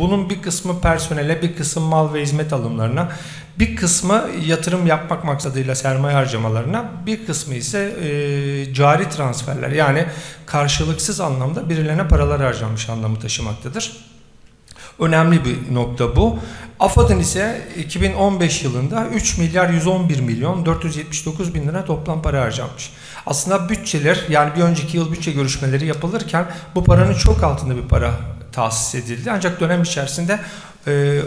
Bunun bir kısmı personele, bir kısmı mal ve hizmet alımlarına, bir kısmı yatırım yapmak maksadıyla sermaye harcamalarına, bir kısmı ise cari transferler, yani karşılıksız anlamda birilerine paralar harcanmış anlamı taşımaktadır. Önemli bir nokta bu. AFAD'ın ise 2015 yılında 3 milyar 111 milyon 479 bin lira toplam para harcanmış. Aslında bütçeler, yani bir önceki yıl bütçe görüşmeleri yapılırken bu paranın çok altında bir para tahsis edildi. Ancak dönem içerisinde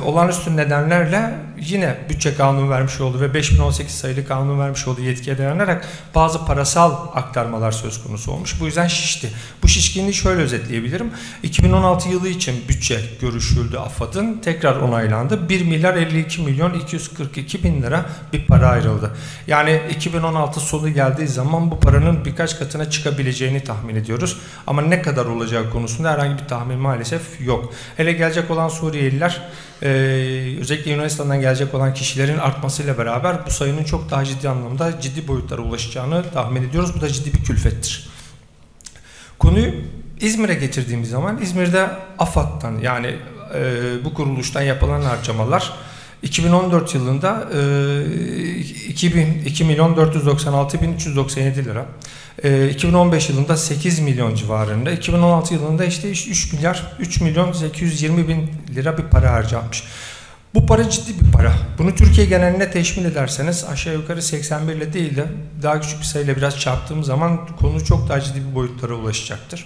olağanüstü nedenlerle yine bütçe kanunu vermiş olduğu ve 5018 sayılı kanun vermiş olduğu yetkiye dayanarak bazı parasal aktarmalar söz konusu olmuş. Bu yüzden şişti. Bu şişkinliği şöyle özetleyebilirim. 2016 yılı için bütçe görüşüldü AFAD'ın. Tekrar onaylandı. 1 milyar 52 milyon 242 bin lira bir para ayrıldı. Yani 2016 sonu geldiği zaman bu paranın birkaç katına çıkabileceğini tahmin ediyoruz. Ama ne kadar olacağı konusunda herhangi bir tahmin maalesef yok. Hele gelecek olan Suriyeliler, özellikle Yunanistan'dan gelecek olan kişilerin artmasıyla beraber bu sayının çok daha ciddi anlamda ciddi boyutlara ulaşacağını tahmin ediyoruz. Bu da ciddi bir külfettir. Konuyu İzmir'e getirdiğimiz zaman İzmir'de AFAD'dan, yani bu kuruluştan yapılan harcamalar 2014 yılında 2 milyon 496 bin 397 lira. 2015 yılında 8 milyon civarında, 2016 yılında işte 3 milyon 820 bin lira bir para harcanmış. Bu para ciddi bir para. Bunu Türkiye geneline teşmil ederseniz aşağı yukarı 81 ile değil de daha küçük bir sayıyla biraz çarptığım zaman konu çok daha ciddi bir boyutlara ulaşacaktır.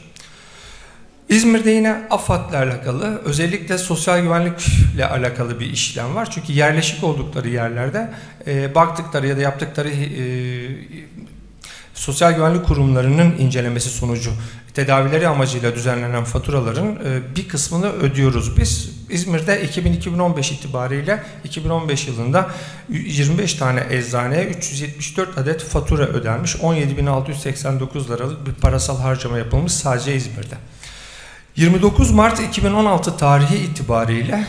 İzmir'de yine AFAD'la alakalı, özellikle sosyal güvenlikle alakalı bir işlem var. Çünkü yerleşik oldukları yerlerde baktıkları ya da yaptıkları sosyal güvenlik kurumlarının incelemesi sonucu tedavileri amacıyla düzenlenen faturaların bir kısmını ödüyoruz biz. İzmir'de 2000-2015 itibariyle 2015 yılında 25 tane eczaneye 374 adet fatura ödenmiş. 17.689 liralık bir parasal harcama yapılmış sadece İzmir'de. 29 Mart 2016 tarihi itibariyle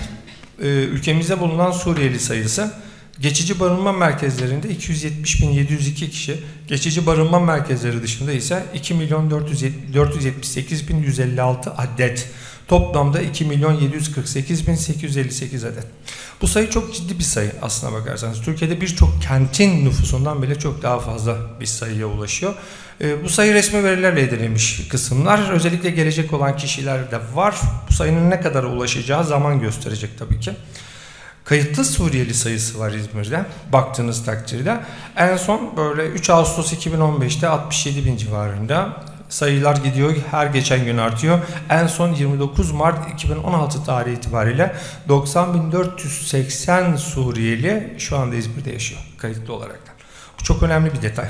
ülkemizde bulunan Suriyeli sayısı geçici barınma merkezlerinde 270.702 kişi, geçici barınma merkezleri dışında ise 2.478.156 adet. Toplamda 2.748.858 adet. Bu sayı çok ciddi bir sayı aslına bakarsanız. Türkiye'de birçok kentin nüfusundan bile çok daha fazla bir sayıya ulaşıyor. Bu sayı resmi verilerle edinilmiş kısımlar. Özellikle gelecek olan kişiler de var. Bu sayının ne kadar ulaşacağı zaman gösterecek tabii ki. Kayıtlı Suriyeli sayısı var İzmir'de baktığınız takdirde. En son böyle 3 Ağustos 2015'te 67 bin civarında. Sayılar gidiyor, her geçen gün artıyor. En son 29 Mart 2016 tarihi itibariyle 90.480 Suriyeli şu anda İzmir'de yaşıyor kayıtlı olarak. Bu çok önemli bir detay.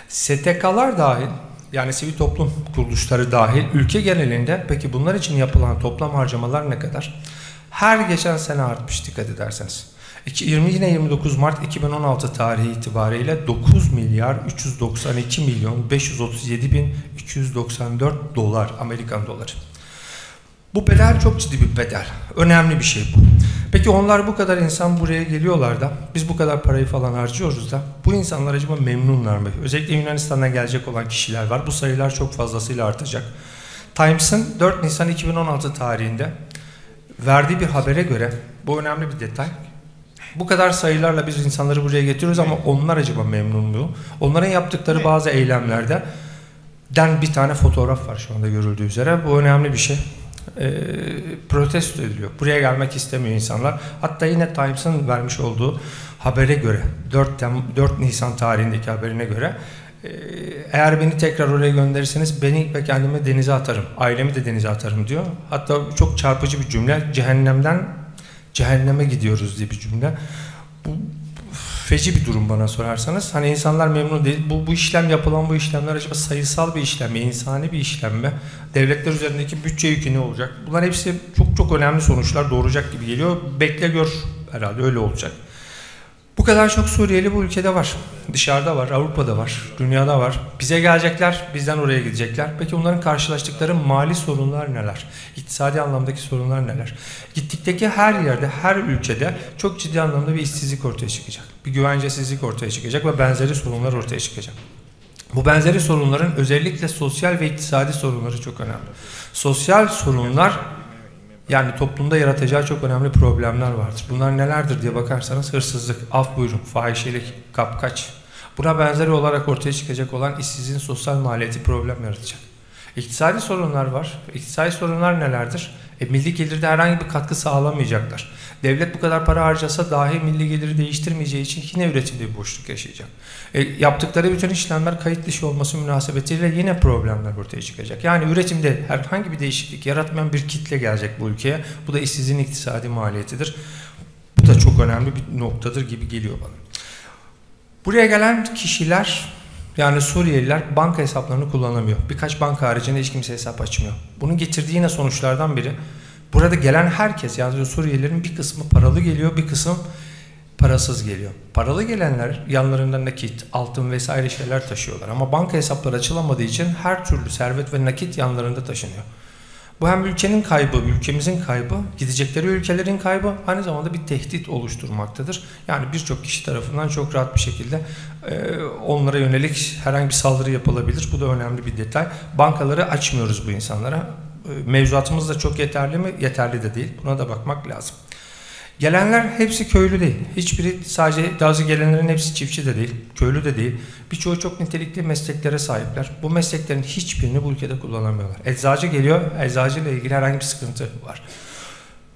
STK'lar dahil, yani sivil toplum kuruluşları dahil ülke genelinde peki bunlar için yapılan toplam harcamalar ne kadar? Her geçen sene artmış dikkat ederseniz. Yine 29 Mart 2016 tarihi itibariyle 9 milyar 392 milyon 537 bin 294 dolar, Amerikan doları. Bu bedel çok ciddi bir bedel. Önemli bir şey bu. Peki onlar bu kadar insan buraya geliyorlar da biz bu kadar parayı falan harcıyoruz da bu insanlar acaba memnunlar mı? Özellikle Yunanistan'dan gelecek olan kişiler var. Bu sayılar çok fazlasıyla artacak. Times'ın 4 Nisan 2016 tarihinde verdiği bir habere göre, bu önemli bir detay, bu kadar sayılarla biz insanları buraya getiriyoruz ama onlar acaba memnun mu? Onların yaptıkları bazı eylemlerde bir tane fotoğraf var şu anda görüldüğü üzere. Bu önemli bir şey. Protesto ediliyor. Buraya gelmek istemiyor insanlar. Hatta yine Times'ın vermiş olduğu habere göre, 4 Nisan tarihindeki haberine göre, eğer beni tekrar oraya gönderirseniz beni ve kendimi denize atarım, ailemi de denize atarım diyor. Hatta çok çarpıcı bir cümle, cehennemden cehenneme gidiyoruz diye bir cümle. Bu feci bir durum bana sorarsanız. Hani insanlar memnun değil. Bu işlem yapılan bu işlemler acaba sayısal bir işlem mi, insani bir işlem mi? Devletler üzerindeki bütçe yükü ne olacak? Bunlar hepsi çok çok önemli sonuçlar doğuracak gibi geliyor. Bekle gör, herhalde öyle olacak. Bu kadar çok Suriyeli bu ülkede var. Dışarıda var, Avrupa'da var, dünyada var. Bize gelecekler, bizden oraya gidecekler. Peki onların karşılaştıkları mali sorunlar neler? İktisadi anlamdaki sorunlar neler? Gittikteki her yerde, her ülkede çok ciddi anlamda bir işsizlik ortaya çıkacak. Bir güvencesizlik ortaya çıkacak ve benzeri sorunlar ortaya çıkacak. Bu benzeri sorunların özellikle sosyal ve iktisadi sorunları çok önemli. Sosyal sorunlar Yani toplumda yaratacağı çok önemli problemler vardır. Bunlar nelerdir diye bakarsanız hırsızlık, af buyurun, fahişelik, kapkaç. Buna benzeri olarak ortaya çıkacak olan işsizliğin sosyal maliyeti problem yaratacak. İktisadi sorunlar var. İktisadi sorunlar nelerdir? Milli gelirde herhangi bir katkı sağlamayacaklar. Devlet bu kadar para harcasa dahi milli geliri değiştirmeyeceği için yine üretimde bir boşluk yaşayacak. Yaptıkları bütün işlemler kayıt dışı olması münasebetiyle yine problemler ortaya çıkacak. Yani üretimde herhangi bir değişiklik yaratmayan bir kitle gelecek bu ülkeye. Bu da işsizliğin iktisadi maliyetidir. Bu da çok önemli bir noktadır gibi geliyor bana. Buraya gelen kişiler, yani Suriyeliler banka hesaplarını kullanamıyor. Birkaç banka haricinde hiç kimse hesap açmıyor. Bunun getirdiği yine sonuçlardan biri, burada gelen herkes, yani Suriyelilerin bir kısmı paralı geliyor, bir kısım parasız geliyor. Paralı gelenler yanlarında nakit, altın vesaire şeyler taşıyorlar. Ama banka hesapları açılamadığı için her türlü servet ve nakit yanlarında taşınıyor. Bu hem ülkenin kaybı, ülkemizin kaybı, gidecekleri ülkelerin kaybı, aynı zamanda bir tehdit oluşturmaktadır. Yani birçok kişi tarafından çok rahat bir şekilde onlara yönelik herhangi bir saldırı yapılabilir. Bu da önemli bir detay. Bankaları açmıyoruz bu insanlara. Mevzuatımız da çok yeterli mi? Yeterli de değil. Buna da bakmak lazım. Gelenler hepsi köylü değil. Hiçbiri, sadece bazı gelenlerin hepsi çiftçi de değil, köylü de değil. Birçoğu çok nitelikli mesleklere sahipler. Bu mesleklerin hiçbirini bu ülkede kullanamıyorlar. Eczacı geliyor, eczacıyla ilgili herhangi bir sıkıntı var.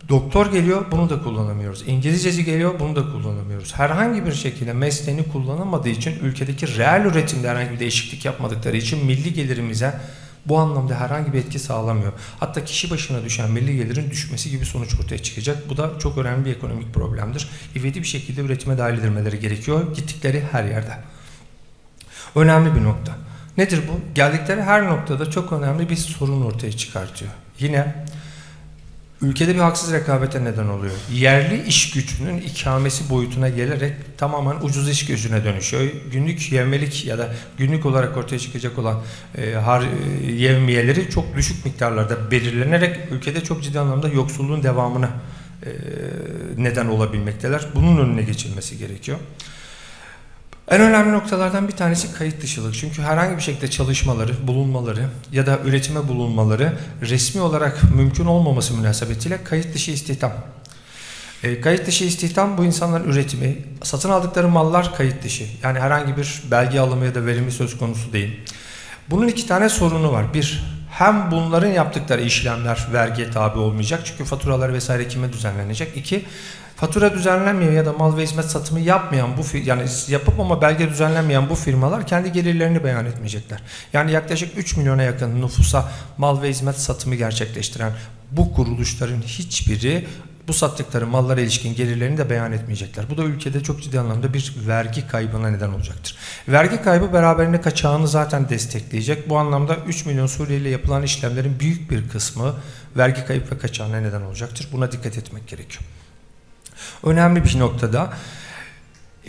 Doktor geliyor, bunu da kullanamıyoruz. İngilizceci geliyor, bunu da kullanamıyoruz. Herhangi bir şekilde mesleğini kullanamadığı için, ülkedeki reel üretimde herhangi bir değişiklik yapmadıkları için milli gelirimize bu anlamda herhangi bir etki sağlamıyor. Hatta kişi başına düşen milli gelirin düşmesi gibi sonuç ortaya çıkacak. Bu da çok önemli bir ekonomik problemdir. İvedi bir şekilde üretime dahil edilmeleri gerekiyor gittikleri her yerde. Önemli bir nokta. Nedir bu? Geldikleri her noktada çok önemli bir sorun ortaya çıkartıyor. Yine ülkede bir haksız rekabete neden oluyor. Yerli iş gücünün ikamesi boyutuna gelerek tamamen ucuz iş gücüne dönüşüyor. Günlük yevmelik ya da günlük olarak ortaya çıkacak olan yevmiyeleri çok düşük miktarlarda belirlenerek ülkede çok ciddi anlamda yoksulluğun devamına neden olabilmekteler. Bunun önüne geçilmesi gerekiyor. En önemli noktalardan bir tanesi kayıt dışılık. Çünkü herhangi bir şekilde çalışmaları, bulunmaları ya da üretime bulunmaları resmi olarak mümkün olmaması münasebetiyle kayıt dışı istihdam. Kayıt dışı istihdam, bu insanların üretimi, satın aldıkları mallar kayıt dışı. Yani herhangi bir belge alımı ya da verimi söz konusu değil. Bunun iki tane sorunu var. Bir, hem bunların yaptıkları işlemler vergiye tabi olmayacak. Çünkü faturalar vesaire kime düzenlenecek? İki, fatura düzenlenmiyor ya da mal ve hizmet satımı yapmayan yani yapıp ama belge düzenlenmeyen bu firmalar kendi gelirlerini beyan etmeyecekler. Yani yaklaşık 3 milyona yakın nüfusa mal ve hizmet satımı gerçekleştiren bu kuruluşların hiçbiri bu sattıkları mallara ilişkin gelirlerini de beyan etmeyecekler. Bu da ülkede çok ciddi anlamda bir vergi kaybına neden olacaktır. Vergi kaybı beraberinde kaçağını zaten destekleyecek. Bu anlamda 3 milyon Suriyeli ile yapılan işlemlerin büyük bir kısmı vergi kayıp ve kaçağına neden olacaktır. Buna dikkat etmek gerekiyor. Önemli bir noktada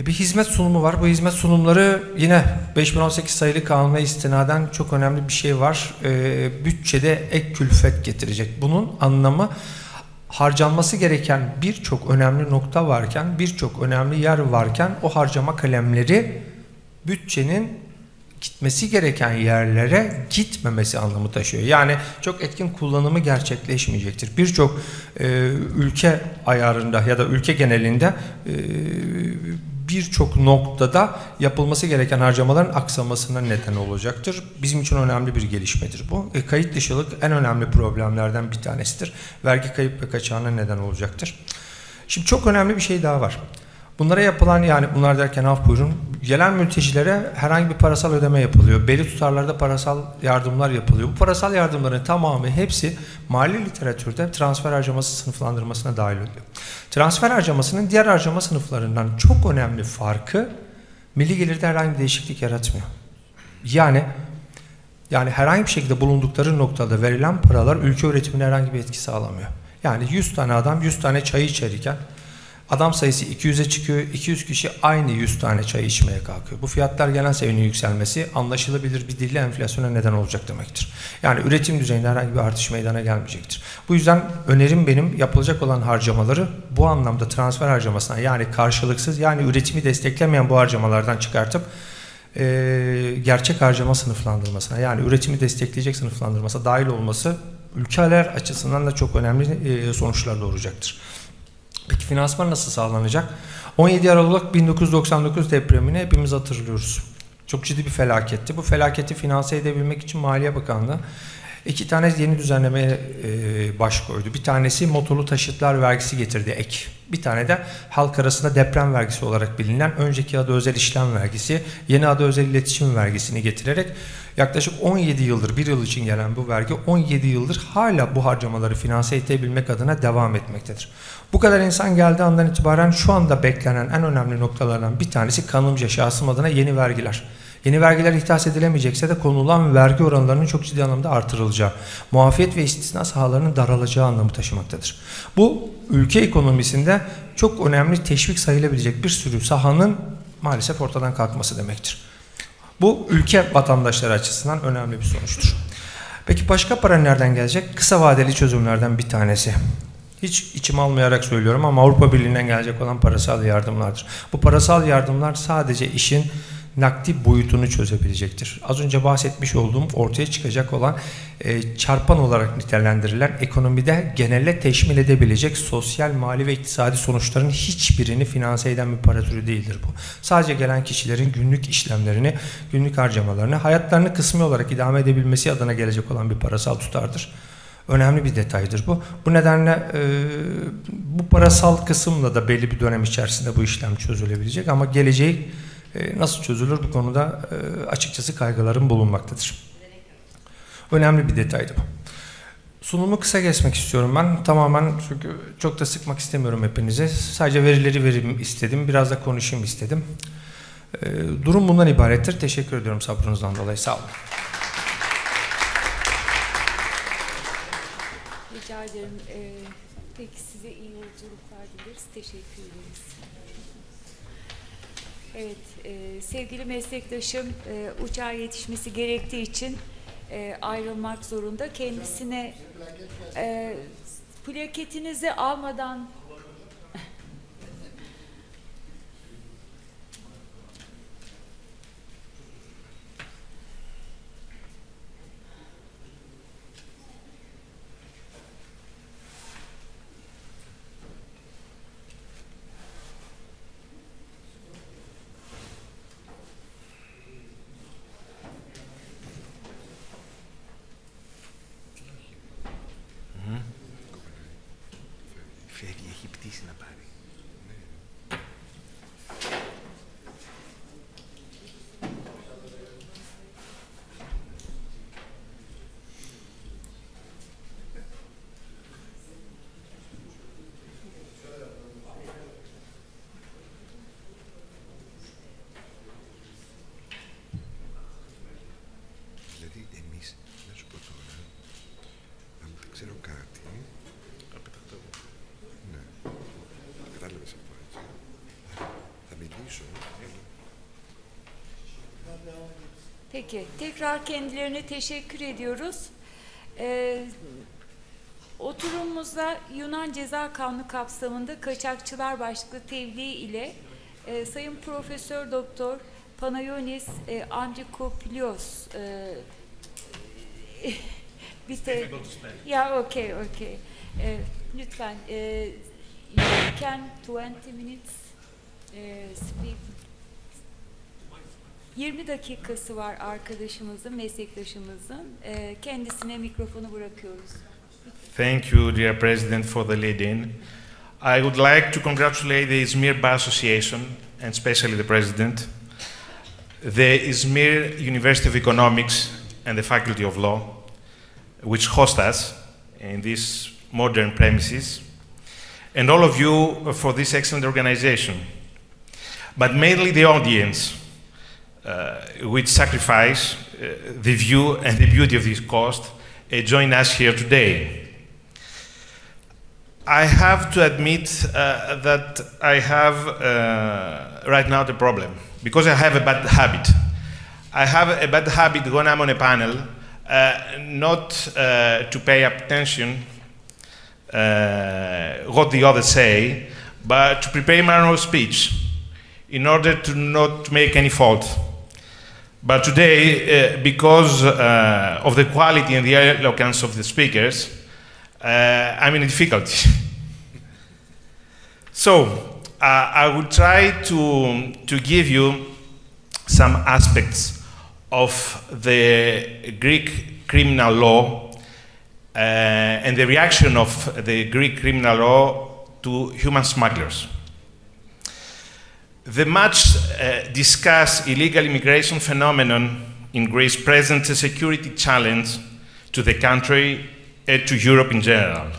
bir hizmet sunumu var. Bu hizmet sunumları yine 5018 sayılı kanuna istinaden çok önemli bir şey var. Bütçede ek külfet getirecek. Bunun anlamı, harcanması gereken birçok önemli nokta varken, birçok önemli yer varken o harcama kalemleri bütçenin gitmesi gereken yerlere gitmemesi anlamı taşıyor. Yani çok etkin kullanımı gerçekleşmeyecektir. Birçok ülke ayarında ya da ülke genelinde birçok noktada yapılması gereken harcamaların aksamasına neden olacaktır. Bizim için önemli bir gelişmedir bu. Kayıt dışılık en önemli problemlerden bir tanesidir. Vergi kayıp ve kaçağına neden olacaktır. Şimdi çok önemli bir şey daha var. Bunlara yapılan, yani bunlar derken af buyurun, gelen mültecilere herhangi bir parasal ödeme yapılıyor. Belli tutarlarda parasal yardımlar yapılıyor. Bu parasal yardımların tamamı, hepsi mali literatürde transfer harcaması sınıflandırmasına dahil oluyor. Transfer harcamasının diğer harcama sınıflarından çok önemli farkı, milli gelirde herhangi bir değişiklik yaratmıyor. Yani herhangi bir şekilde bulundukları noktada verilen paralar ülke üretimine herhangi bir etki sağlamıyor. Yani 100 tane adam 100 tane çay içerken adam sayısı 200'e çıkıyor, 200 kişi aynı 100 tane çay içmeye kalkıyor. Bu fiyatlar gelen seviyenin yükselmesi anlaşılabilir bir dille enflasyona neden olacak demektir. Yani üretim düzeyinde herhangi bir artış meydana gelmeyecektir. Bu yüzden önerim benim, yapılacak olan harcamaları bu anlamda transfer harcamasına, yani karşılıksız, yani üretimi desteklemeyen bu harcamalardan çıkartıp gerçek harcama sınıflandırmasına, yani üretimi destekleyecek sınıflandırmasına dahil olması ülkeler açısından da çok önemli sonuçlar doğuracaktır. Peki finansman nasıl sağlanacak? 17 Aralık 1999 depremini hepimiz hatırlıyoruz. Çok ciddi bir felaketti. Bu felaketi finanse edebilmek için Maliye Bakanlığı 2 tane yeni düzenlemeye baş koydu. Bir tanesi motorlu taşıtlar vergisi getirdi ek. Bir tane de halk arasında deprem vergisi olarak bilinen önceki adı özel işlem vergisi, yeni adı özel iletişim vergisini getirerek yaklaşık 17 yıldır, bir yıl için gelen bu vergi 17 yıldır hala bu harcamaları finanse edebilmek adına devam etmektedir. Bu kadar insan geldiği andan itibaren şu anda beklenen en önemli noktalardan bir tanesi kanunca şahsım adına yeni vergiler. Yeni vergiler ihdas edilemeyecekse de konulan vergi oranlarının çok ciddi anlamda artırılacağı, muafiyet ve istisna sahalarının daralacağı anlamı taşımaktadır. Bu ülke ekonomisinde çok önemli teşvik sayılabilecek bir sürü sahanın maalesef ortadan kalkması demektir. Bu ülke vatandaşları açısından önemli bir sonuçtur. Peki başka para nereden gelecek? Kısa vadeli çözümlerden bir tanesi. Hiç içim almayarak söylüyorum ama Avrupa Birliği'nden gelecek olan parasal yardımlardır. Bu parasal yardımlar sadece işin nakdi boyutunu çözebilecektir. Az önce bahsetmiş olduğum ortaya çıkacak olan çarpan olarak nitelendirilen ekonomide genelle teşmil edebilecek sosyal, mali ve iktisadi sonuçların hiçbirini finanse eden bir para türü değildir bu. Sadece gelen kişilerin günlük işlemlerini, günlük harcamalarını, hayatlarını kısmi olarak idame edebilmesi adına gelecek olan bir parasal tutardır. Önemli bir detaydır bu. Bu nedenle bu parasal kısımla da belli bir dönem içerisinde bu işlem çözülebilecek ama geleceği nasıl çözülür bu konuda açıkçası kaygılarım bulunmaktadır. Önemli bir detaydı bu. Sunumu kısa kesmek istiyorum ben. Tamamen çünkü çok da sıkmak istemiyorum hepinizi. Sadece verileri vereyim istedim. Biraz da konuşayım istedim. Durum bundan ibarettir. Teşekkür ediyorum sabrınızdan dolayı. Sağ olun. Rica ederim. Peki size iyi yolculuklar dileriz. Teşekkür ederiz. Evet, sevgili meslektaşım uçağa yetişmesi gerektiği için ayrılmak zorunda. Kendisine plaketinizi almadan Peki, tekrar kendilerine teşekkür ediyoruz. Oturumumuzda Yunan Ceza Kanunu kapsamında Kaçakçılar başlıklı tebliğ ile Sayın Profesör Dr. Panagiotis Andrikopoulos ya okay. Lütfen you can 20 minutes speak. 20 dakikası var arkadaşımızın, meslektaşımızın. Kendisine mikrofonu bırakıyoruz. Thank you, dear President, for the lead-in. I would like to congratulate the İzmir Bar Association, and especially the President, the İzmir University of Economics and the Faculty of Law, which host us in these modern premises, and all of you for this excellent organization, but mainly the audience, which sacrifice the view and the beauty of this coast, join us here today. I have to admit that I have right now the problem, because I have a bad habit. I have a bad habit when I'm on a panel not to pay attention what the others say, but to prepare my own speech in order to not make any fault. But today, because of the quality and the eloquence of the speakers, I'm in difficulty. So, I will try to give you some aspects of the Greek criminal law and the reaction of the Greek criminal law to human smugglers. The much discussed illegal immigration phenomenon in Greece presents a security challenge to the country and to Europe in general.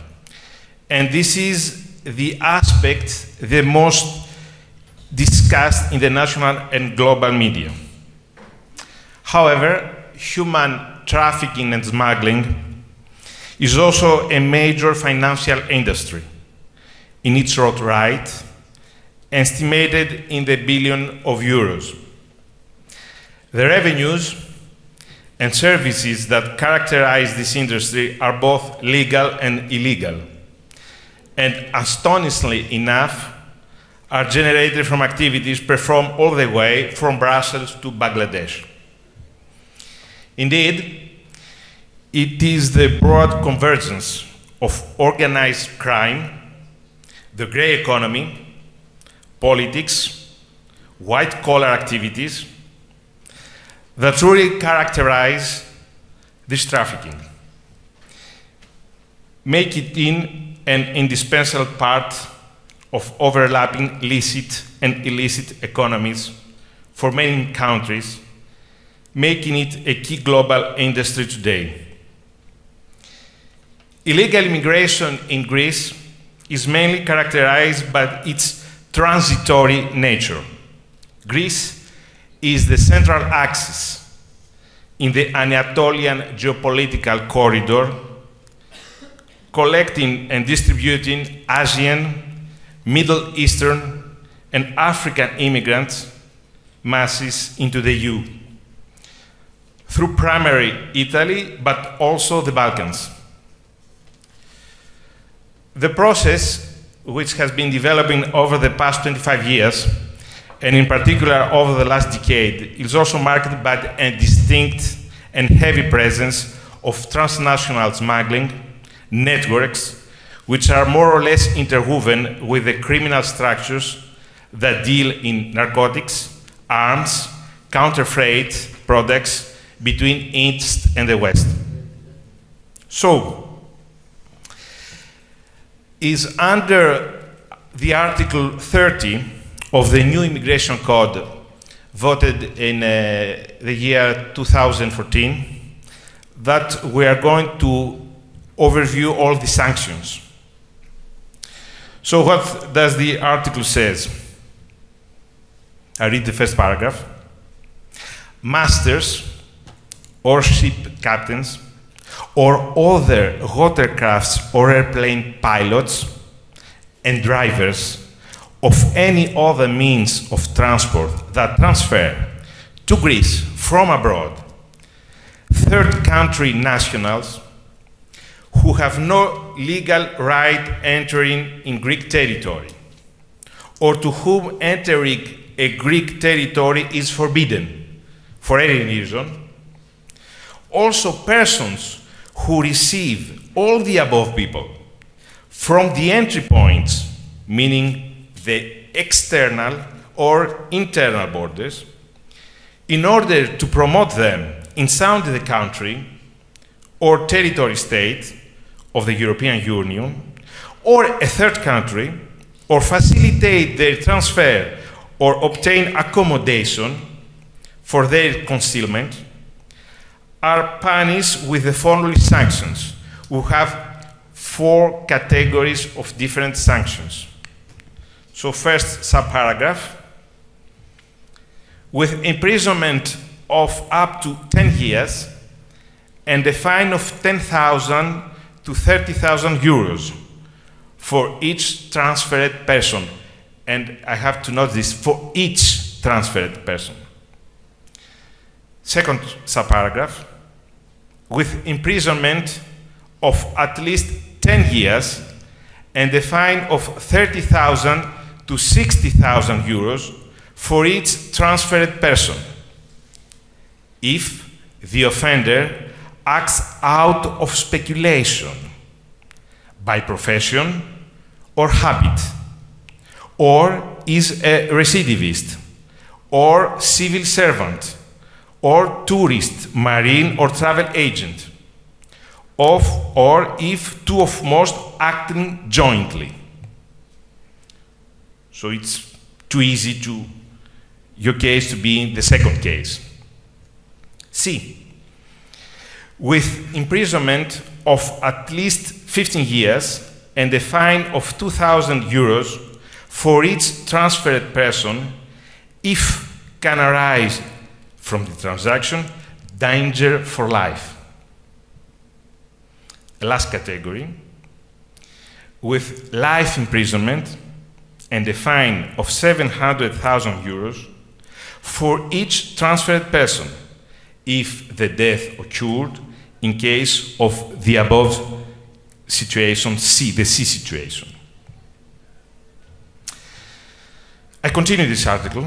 And this is the aspect the most discussed in the national and global media. However, human trafficking and smuggling is also a major financial industry in its own right, estimated in the billions of euros. The revenues and services that characterize this industry are both legal and illegal, and astonishingly enough, are generated from activities performed all the way from Brussels to Bangladesh. Indeed, it is the broad convergence of organized crime, the grey economy, politics, white-collar activities that truly characterize this trafficking, make it an indispensable part of overlapping licit and illicit economies for many countries, making it a key global industry today. Illegal immigration in Greece is mainly characterized by its transitory nature. Greece is the central axis in the Anatolian geopolitical corridor, collecting and distributing Asian, Middle Eastern, and African immigrants masses into the EU, through primarily Italy, but also the Balkans. The process, which has been developing over the past 25 years, and in particular over the last decade, is also marked by a distinct and heavy presence of transnational smuggling networks, which are more or less interwoven with the criminal structures that deal in narcotics, arms, counterfeit products between East and the West. So, is under the Article 30 of the new immigration code voted in the year 2014 that we are going to overview all the sanctions. So what does the article says? I read the first paragraph. Masters or ship captains or other watercrafts or airplane pilots and drivers of any other means of transport that transfer to Greece from abroad third country nationals who have no legal right entering in Greek territory or to whom entering a Greek territory is forbidden for any reason. Also persons who receive all the above people from the entry points, meaning the external or internal borders, in order to promote them inside the country or territory state of the European Union, or a third country, or facilitate their transfer or obtain accommodation for their concealment, are punished with the following sanctions. We have 4 categories of different sanctions. So first subparagraph, with imprisonment of up to 10 years and a fine of 10,000 to 30,000 euros for each transferred person. And I have to note this, for each transferred person. Second subparagraph, with imprisonment of at least 10 years and a fine of 30,000 to 60,000 euros for each transferred person. if the offender acts out of speculation, by profession or habit, or is a recidivist, or civil servant, or tourist, marine, or travel agent, or if two of most acting jointly. So it's too easy to your case to be the second case. C, with imprisonment of at least 15 years and a fine of 2,000 euros for each transferred person if can arise from the transaction danger for life. The last category, with life imprisonment and a fine of 700,000 euros for each transferred person if the death occurred in case of the above situation, C, the C situation. I continue this article.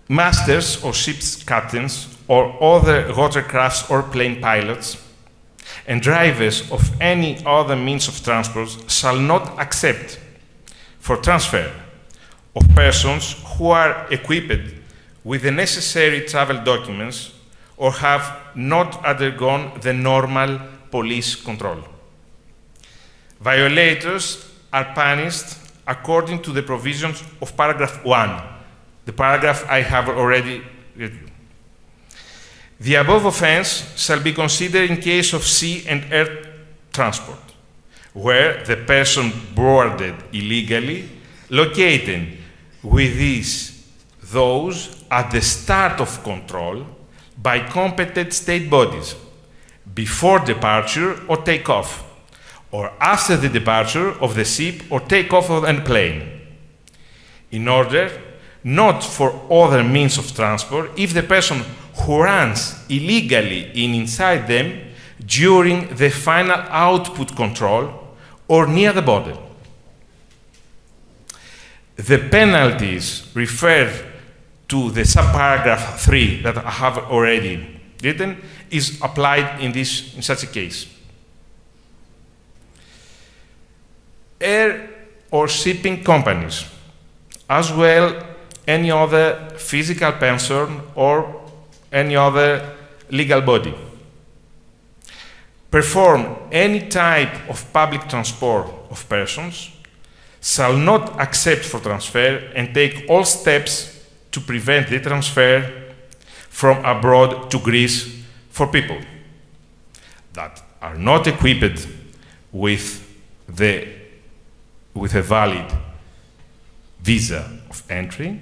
Masters or ship's captains or other watercrafts or plane pilots and drivers of any other means of transport shall not accept for transfer of persons who are equipped with the necessary travel documents or have not undergone the normal police control. Violators are punished according to the provisions of paragraph 1, the paragraph I have already reviewed. The above offense shall be considered in case of sea and air transport, where the person boarded illegally, located with those at the start of control by competent state bodies, before departure or takeoff, or after the departure of the ship or takeoff of a plane, in order not for other means of transport if the person who runs illegally inside them during the final output control or near the border. The penalties referred to the subparagraph 3 that I have already written is applied in such a case. Air or shipping companies, as well any other physical person or any other legal body, perform any type of public transport of persons, shall not accept for transfer and take all steps to prevent the transfer from abroad to Greece for people that are not equipped with a valid visa of entry,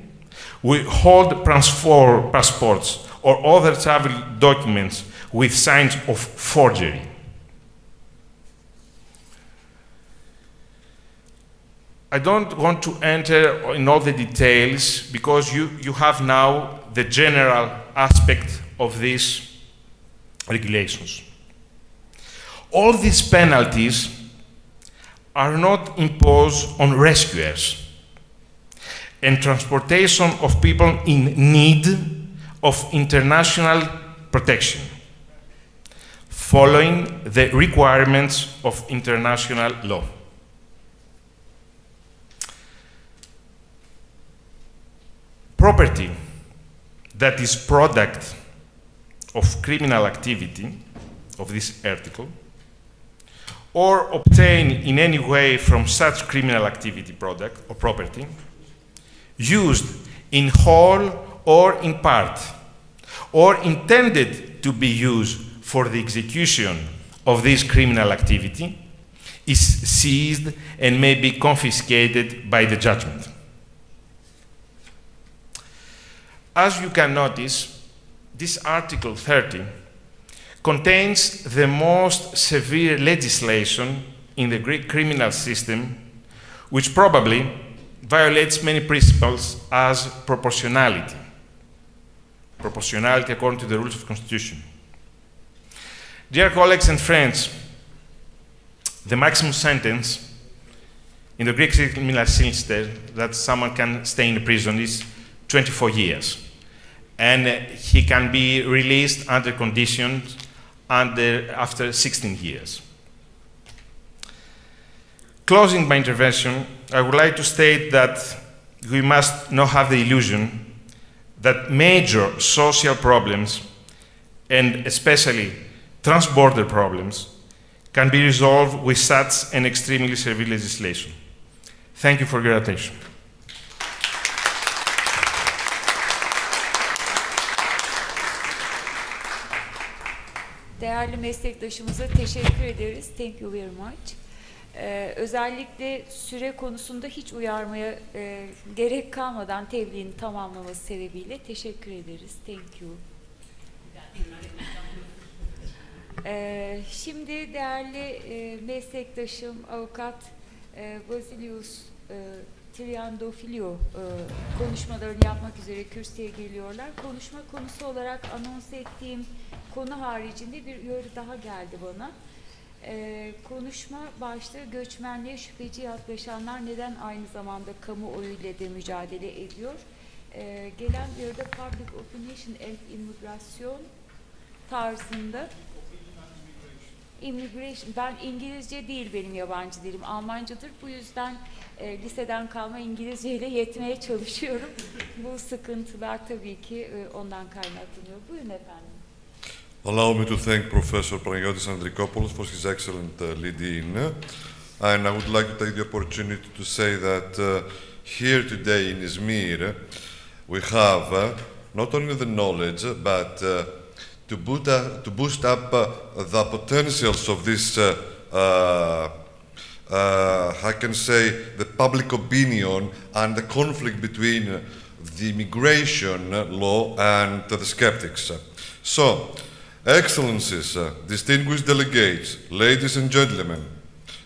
will hold passports or other travel documents with signs of forgery. I don't want to enter in all the details because you have now the general aspect of these regulations. All these penalties are not imposed on rescuers and transportation of people in need of international protection, following the requirements of international law. Property that is product of criminal activity of this article, or obtained in any way from such criminal activity product or property, used in whole or in part, or intended to be used for the execution of this criminal activity, is seized and may be confiscated by the judgment. As you can notice, this Article 30 contains the most severe legislation in the Greek criminal system, which probably violates many principles as proportionality. Proportionality according to the rules of the Constitution. Dear colleagues and friends, the maximum sentence in the Greek criminal system that someone can stay in prison is 24 years. and he can be released under conditions after 16 years. Closing my intervention, I would like to state that we must not have the illusion that major social problems, and especially trans-border problems, can be resolved with such an extremely severe legislation. Thank you for your attention. Değerli meslektaşımıza teşekkür ederiz. Thank you very much. Özellikle süre konusunda hiç uyarmaya gerek kalmadan tebliğini tamamlaması sebebiyle teşekkür ederiz. Thank you. Şimdi değerli meslektaşım avukat Av.Vasileios Trıantafyllou konuşmalarını yapmak üzere kürsüye geliyorlar. Konuşma konusu olarak anons ettiğim konu haricinde bir uyarı daha geldi bana. Konuşma başlığı göçmenliğe şüpheci yaklaşanlar neden aynı zamanda kamuoyu ile de mücadele ediyor? Gelen uyarıda public opinion and immigration tarzında. Immigration, ben İngilizce değil benim yabancı dilim, Almancadır. Bu yüzden liseden kalma İngilizceyle yetmeye çalışıyorum. Bu sıkıntılar tabii ki ondan kaynaklanıyor. Buyurun efendim. Allow me to thank Professor Panagiotis Andrikopoulos for his excellent lead-in. And I would like to take the opportunity to say that here today in Izmir, we have not only the knowledge, but to boost up the potentials of this, I can say, the public opinion and the conflict between the immigration law and the skeptics. So, Excellencies, distinguished delegates, ladies and gentlemen,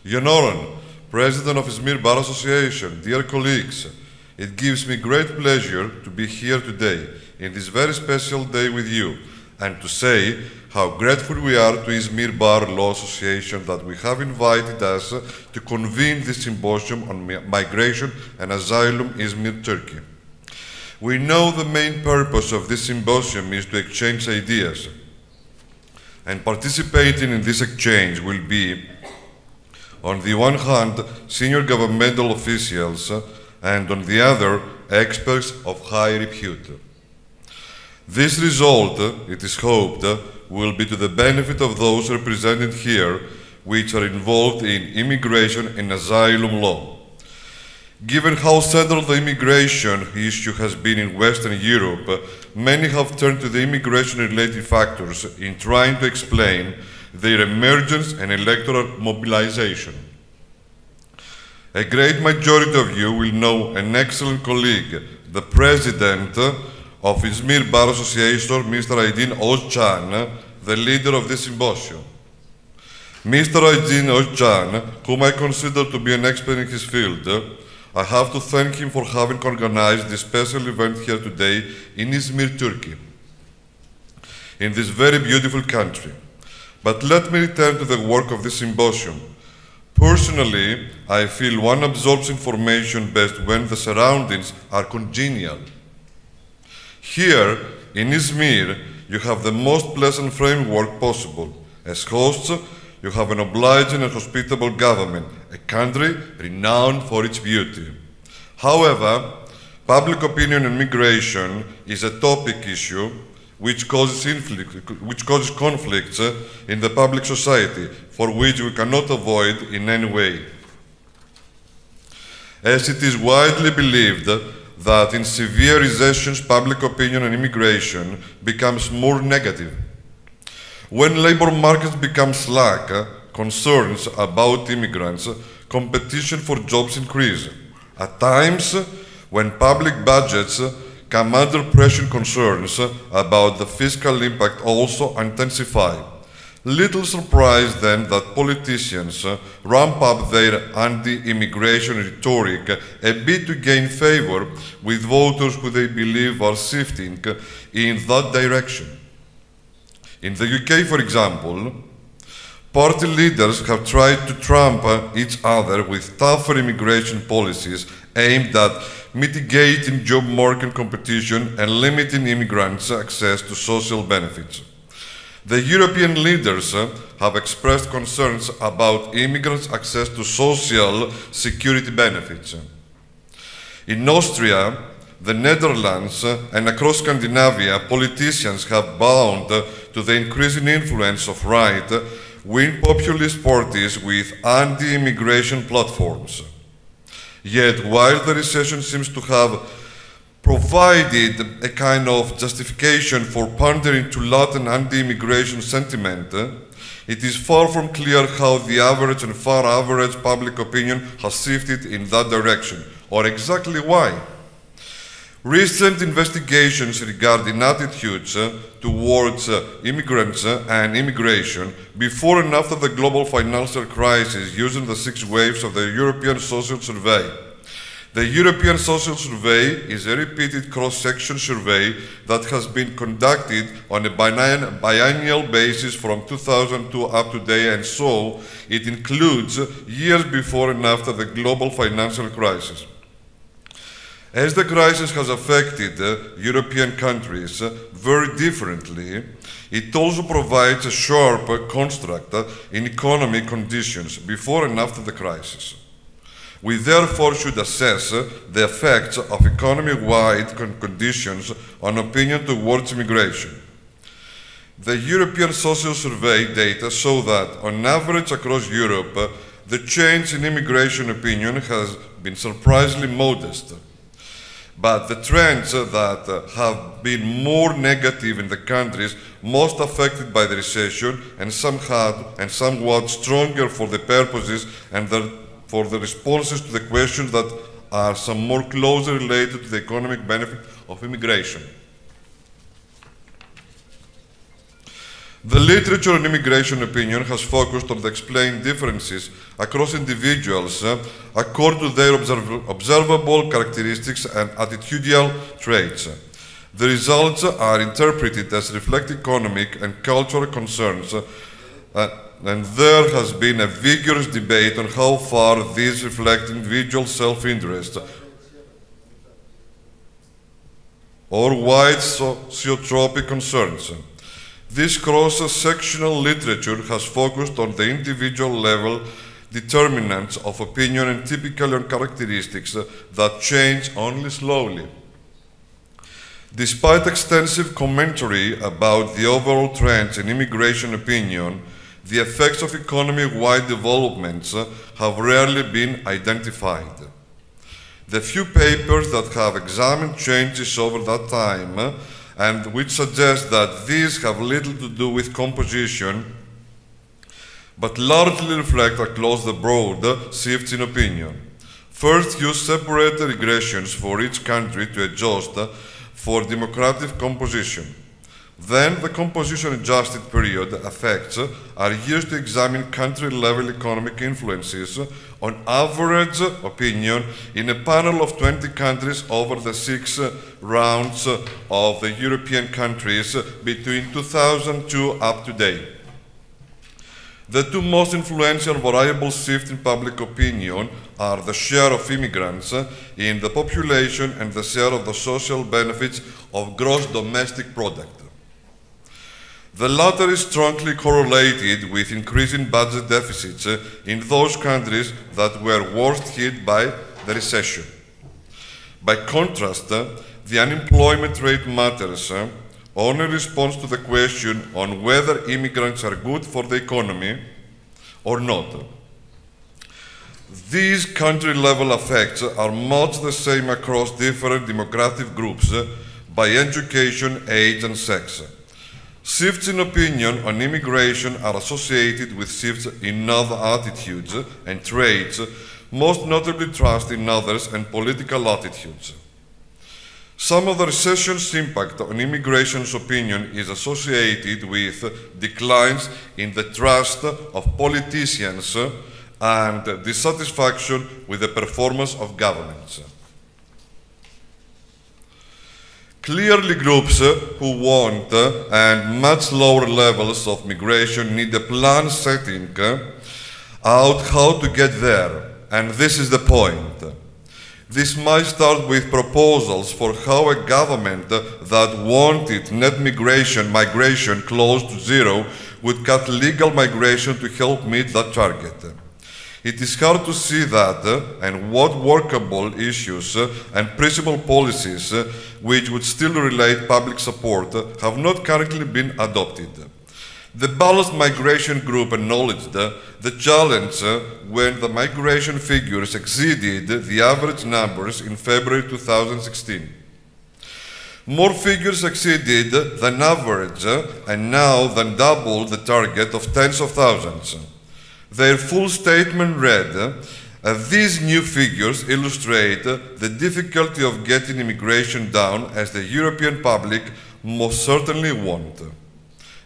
Yonoran, President of Izmir Bar Association, dear colleagues, it gives me great pleasure to be here today in this very special day with you and to say how grateful we are to Izmir Bar Law Association that we have invited us to convene this symposium on migration and asylum in Izmir, Turkey. We know the main purpose of this symposium is to exchange ideas, and participating in this exchange will be, on the one hand, senior governmental officials, and on the other, experts of high repute. This result, it is hoped, will be to the benefit of those represented here, which are involved in immigration and asylum law. Given how central the immigration issue has been in Western Europe, many have turned to the immigration-related factors in trying to explain their emergence and electoral mobilization. A great majority of you will know an excellent colleague, the President of Izmir Bar Association, Mr. Aydin Özcan, the leader of this symposium. Mr. Aydin Özcan, whom I consider to be an expert in his field, I have to thank him for having organized this special event here today in Izmir, Turkey, in this very beautiful country. But let me return to the work of this symposium. Personally, I feel one absorbs information best when the surroundings are congenial. Here, in Izmir, you have the most pleasant framework possible. As hosts, you have an obliging and hospitable government, a country renowned for its beauty. However, public opinion and migration is a topic issue which causes conflicts in the public society, for which we cannot avoid in any way. As it is widely believed that in severe recessions, public opinion on immigration becomes more negative. When labor markets become slack, concerns about immigrants, competition for jobs increase. At times, when public budgets come under pressure, concerns about the fiscal impact also intensify. Little surprise then that politicians ramp up their anti-immigration rhetoric a bit to gain favor with voters who they believe are shifting in that direction. In the UK, for example, party leaders have tried to trump each other with tougher immigration policies aimed at mitigating job market competition, and limiting immigrants' access to social benefits. The European leaders have expressed concerns about immigrants' access to social security benefits. In Austria, the Netherlands, and across Scandinavia, politicians have bound to the increasing influence of right-wing populist parties with anti-immigration platforms. Yet, while the recession seems to have provided a kind of justification for pandering to latent anti-immigration sentiment, it is far from clear how the average and far average public opinion has shifted in that direction, or exactly why. Recent investigations regarding attitudes towards immigrants and immigration before and after the global financial crisis using the 6 waves of the European Social Survey. The European Social Survey is a repeated cross-section survey that has been conducted on a biennial basis from 2002 up to date, and so it includes years before and after the global financial crisis. As the crisis has affected European countries very differently, it also provides a sharp construct in economic conditions before and after the crisis. We therefore should assess the effects of economy-wide conditions on opinion towards immigration. The European Social Survey data show that, on average across Europe, the change in immigration opinion has been surprisingly modest. But the trends that have been more negative in the countries most affected by the recession and somewhat stronger for the purposes and for the responses to the questions that are some more closely related to the economic benefit of immigration. The literature on immigration opinion has focused on the explained differences across individuals according to their observable characteristics and attitudinal traits. The results are interpreted as reflecting economic and cultural concerns, and there has been a vigorous debate on how far these reflect individual self-interest or wide sociotropic concerns. This cross-sectional literature has focused on the individual level determinants of opinion and typically on characteristics that change only slowly. Despite extensive commentary about the overall trends in immigration opinion, the effects of economy-wide developments have rarely been identified. The few papers that have examined changes over that time and which suggest that these have little to do with composition, but largely reflect across the broad shifts in opinion. First, use separate regressions for each country to adjust for demographic composition. Then, the composition-adjusted period effects are used to examine country-level economic influences on average opinion in a panel of 20 countries over the 6 rounds of the European countries between 2002 up to date. The two most influential variables shift in public opinion are the share of immigrants in the population and the share of the social benefits of gross domestic product. The latter is strongly correlated with increasing budget deficits in those countries that were worst hit by the recession. By contrast, the unemployment rate matters only responds to the question on whether immigrants are good for the economy or not. These country-level effects are much the same across different demographic groups by education, age, and sex. Shifts in opinion on immigration are associated with shifts in other attitudes and traits, most notably trust in others and political attitudes. Some of the recession's impact on immigration's opinion is associated with declines in the trust of politicians and dissatisfaction with the performance of governments. Clearly, groups who want and much lower levels of migration need a plan setting out how to get there, and this is the point. This might start with proposals for how a government that wanted net migration close to zero would cut legal migration to help meet that target. It is hard to see that and what workable issues and principal policies which would still relate public support have not currently been adopted. The Balanced Migration Group acknowledged the challenge when the migration figures exceeded the average numbers in February 2016. More figures exceeded than average and now than double the target of tens of thousands. Their full statement read, these new figures illustrate the difficulty of getting immigration down as the European public most certainly want.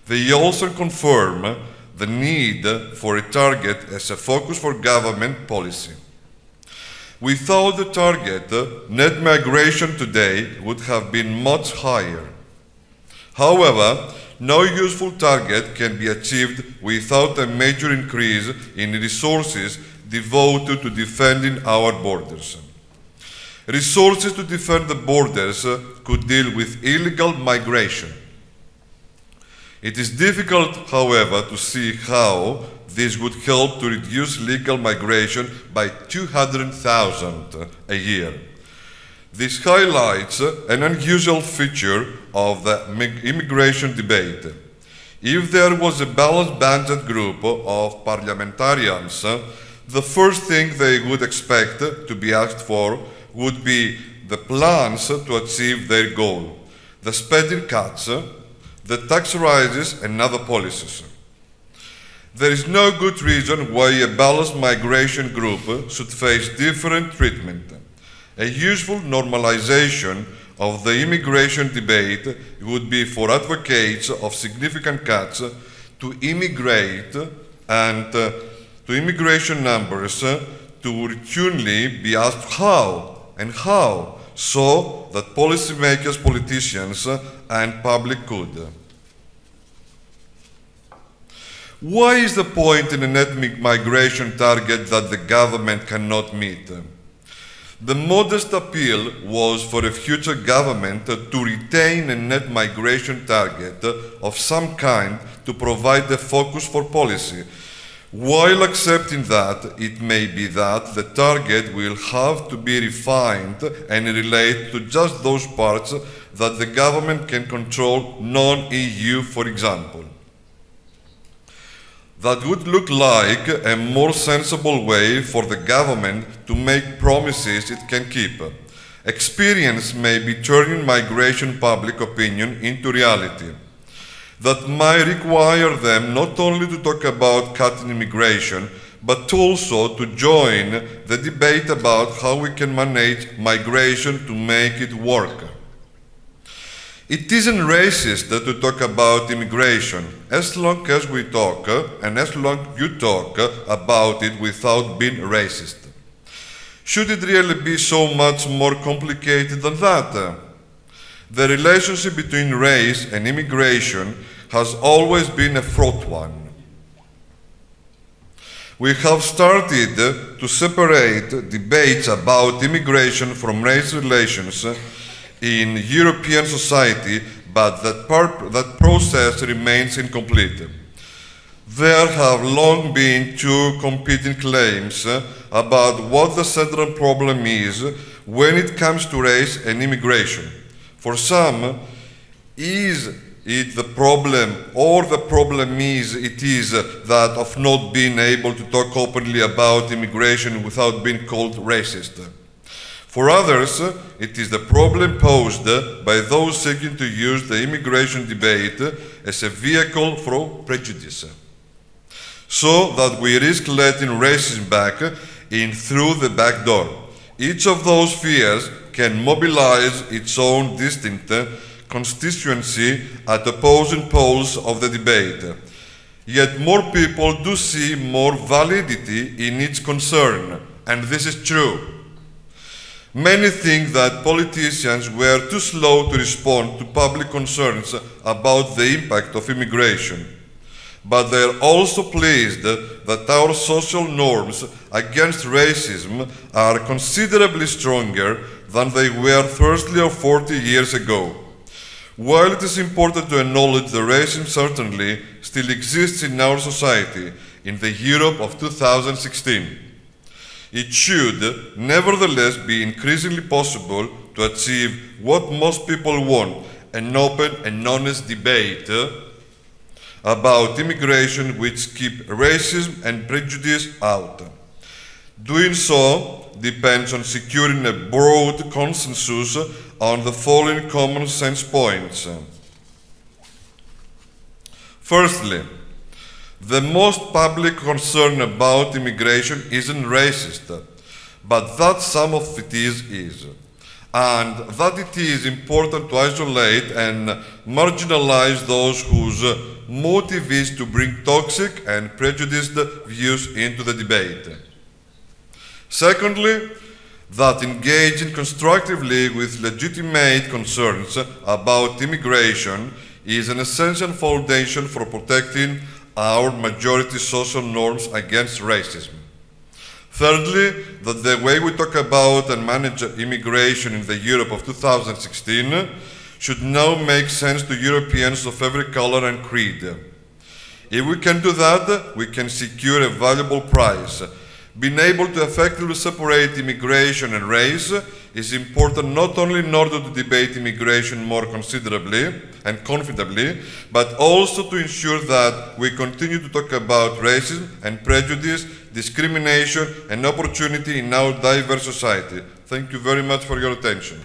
They also confirm the need for a target as a focus for government policy. Without the target, net migration today would have been much higher. However, no useful target can be achieved without a major increase in resources devoted to defending our borders. Resources to defend the borders could deal with illegal migration. It is difficult, however, to see how this would help to reduce legal migration by 200,000 a year. This highlights an unusual feature of the immigration debate. If there was a balanced budget group of parliamentarians, the first thing they would expect to be asked for would be the plans to achieve their goal, the spending cuts, the tax rises and other policies. There is no good reason why a balanced migration group should face different treatment. A useful normalization of the immigration debate would be for advocates of significant cuts to immigrate and to immigration numbers to routinely be asked how and how, so that policymakers, politicians, and public could. Why is the point in a net migration target that the government cannot meet? The modest appeal was for a future government to retain a net migration target of some kind to provide the focus for policy, while accepting that it may be that the target will have to be refined and relate to just those parts that the government can control, non-EU, for example. That would look like a more sensible way for the government to make promises it can keep. Experience may be turning migration public opinion into reality. That might require them not only to talk about cutting immigration, but also to join the debate about how we can manage migration to make it work. It isn't racist to talk about immigration, as long as we talk, and as long as you talk about it without being racist. Should it really be so much more complicated than that? The relationship between race and immigration has always been a fraught one. We have started to separate debates about immigration from race relations in European society, but that process remains incomplete. There have long been two competing claims about what the central problem is when it comes to race and immigration. For some, is it the problem, or the problem is that of not being able to talk openly about immigration without being called racist. For others, it is the problem posed by those seeking to use the immigration debate as a vehicle for prejudice, so that we risk letting racism back in through the back door. Each of those fears can mobilize its own distinct constituency at opposing poles of the debate. Yet more people do see more validity in its concern, and this is true. Many think that politicians were too slow to respond to public concerns about the impact of immigration. but they are also pleased that our social norms against racism are considerably stronger than they were 30 or 40 years ago. While it is important to acknowledge that racism certainly still exists in our society, in the Europe of 2016, it should nevertheless be increasingly possible to achieve what most people want, an open and honest debate about immigration which keep racism and prejudice out. Doing so depends on securing a broad consensus on the following common sense points. Firstly, the most public concern about immigration isn't racist, but that some of it is. And that it is important to isolate and marginalize those whose motive is to bring toxic and prejudiced views into the debate. Secondly, that engaging constructively with legitimate concerns about immigration is an essential foundation for protecting our majority social norms against racism. Thirdly, that the way we talk about and manage immigration in the Europe of 2016 should now make sense to Europeans of every color and creed. If we can do that, we can secure a valuable prize. Being able to effectively separate immigration and race is important not only in order to debate immigration more considerably and confidently, but also to ensure that we continue to talk about racism and prejudice, discrimination and opportunity in our diverse society. Thank you very much for your attention.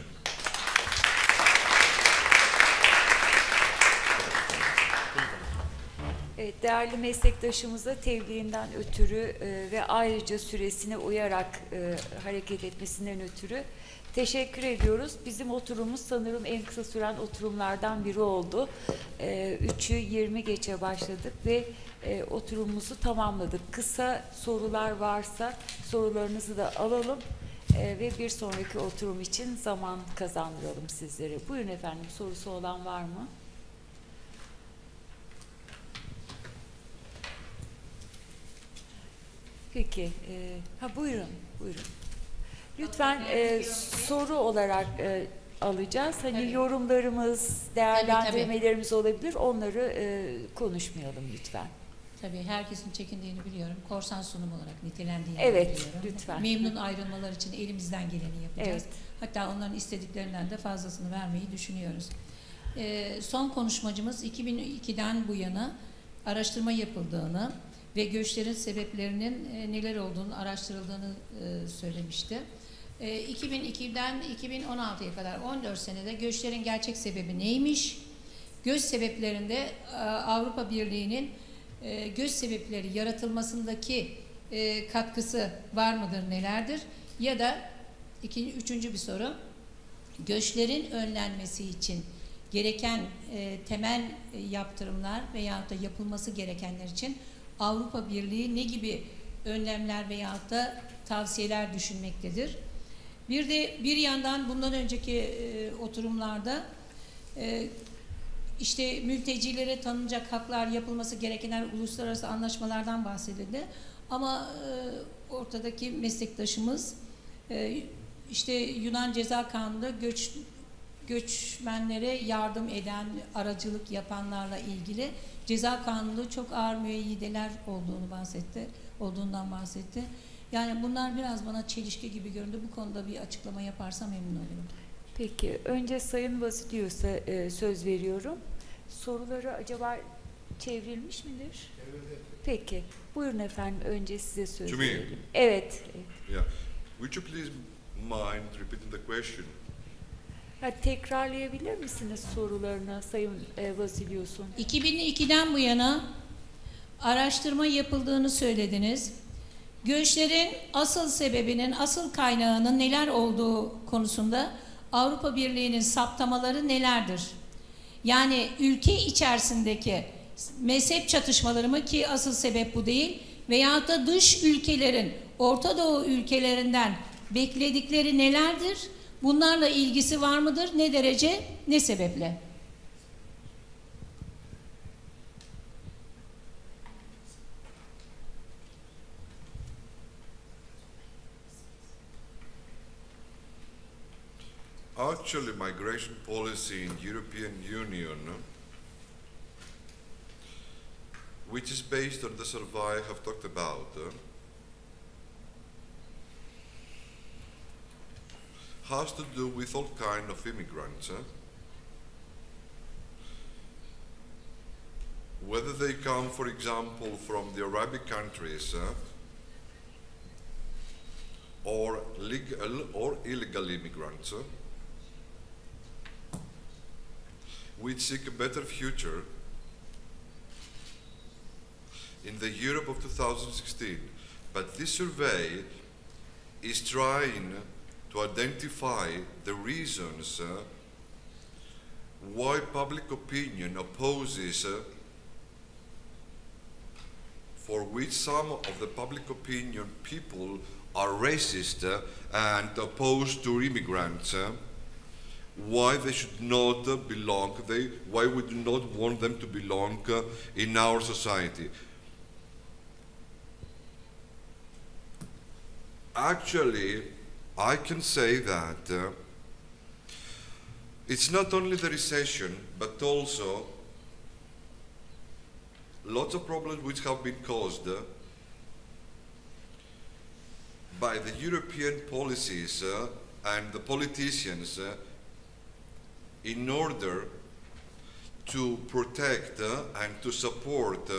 Değerli meslektaşımıza tebliğinden ötürü ve ayrıca süresine uyarak hareket etmesinden ötürü teşekkür ediyoruz. Bizim oturumumuz sanırım en kısa süren oturumlardan biri oldu. 3'ü 20 geçe başladık ve oturumumuzu tamamladık. Kısa sorular varsa sorularınızı da alalım ve bir sonraki oturum için zaman kazandıralım sizlere. Buyurun efendim, sorusu olan var mı? Peki, buyurun. Lütfen soru olarak alacağız. Hani yorumlarımız, değerlendirmelerimiz olabilir. Onları konuşmayalım lütfen. Tabii herkesin çekindiğini biliyorum. Korsan sunum olarak nitelendiğini biliyorum. Lütfen. Memnun ayrılmalar için elimizden geleni yapacağız. Evet. Hatta onların istediklerinden de fazlasını vermeyi düşünüyoruz. Son konuşmacımız 2002'den bu yana araştırma yapıldığını ve göçlerin sebeplerinin neler olduğunu araştırıldığını söylemişti. 2002'den 2016'ya kadar 14 senede göçlerin gerçek sebebi neymiş? Göç sebeplerinde Avrupa Birliği'nin göç sebepleri yaratılmasındaki katkısı var mıdır, nelerdir? Ya da üçüncü bir soru, göçlerin önlenmesi için gereken temel yaptırımlar veyahut da yapılması gerekenler için Avrupa Birliği ne gibi önlemler veyahut da tavsiyeler düşünmektedir? Bir de bir yandan bundan önceki oturumlarda işte mültecilere tanınacak haklar, yapılması gerekenler, uluslararası anlaşmalardan bahsedildi. Ama ortadaki meslektaşımız işte Yunan Ceza Kanunu'nda göçmenlere yardım eden, aracılık yapanlarla ilgili Ceza Kanunu'nda çok ağır müeyyideler olduğundan bahsetti. Yani bunlar biraz bana çelişki gibi göründü. Bu konuda bir açıklama yaparsa memnun olurum. Peki, önce Sayın Vasilios'a söz veriyorum. Soruları acaba çevrilmiş midir? Evet. Peki, buyurun efendim, önce size söz verelim. Evet. Yeah. Would you please mind repeating the question? Tekrarlayabilir misiniz sorularını Sayın Vasilios'un? 2002'den bu yana araştırma yapıldığını söylediniz. Göçlerin asıl sebebinin, asıl kaynağının neler olduğu konusunda Avrupa Birliği'nin saptamaları nelerdir? Yani ülke içerisindeki mezhep çatışmaları mı, ki asıl sebep bu değil, veyahut da dış ülkelerin, Orta Doğu ülkelerinden bekledikleri nelerdir? Bunlarla ilgisi var mıdır? Ne derece, ne sebeple? Actually, migration policy in European Union, which is based on the survey I have talked about, has to do with all kinds of immigrants, whether they come, for example, from the Arabic countries, or legal or illegal immigrants, which seek a better future in the Europe of 2016. But this survey is trying to identify the reasons why public opinion opposes, for which some of the public opinion people are racist and opposed to immigrants, why they should not belong, why we do not want them to belong in our society. Actually, I can say that it's not only the recession, but also lots of problems which have been caused by the European policies and the politicians in order to protect and to support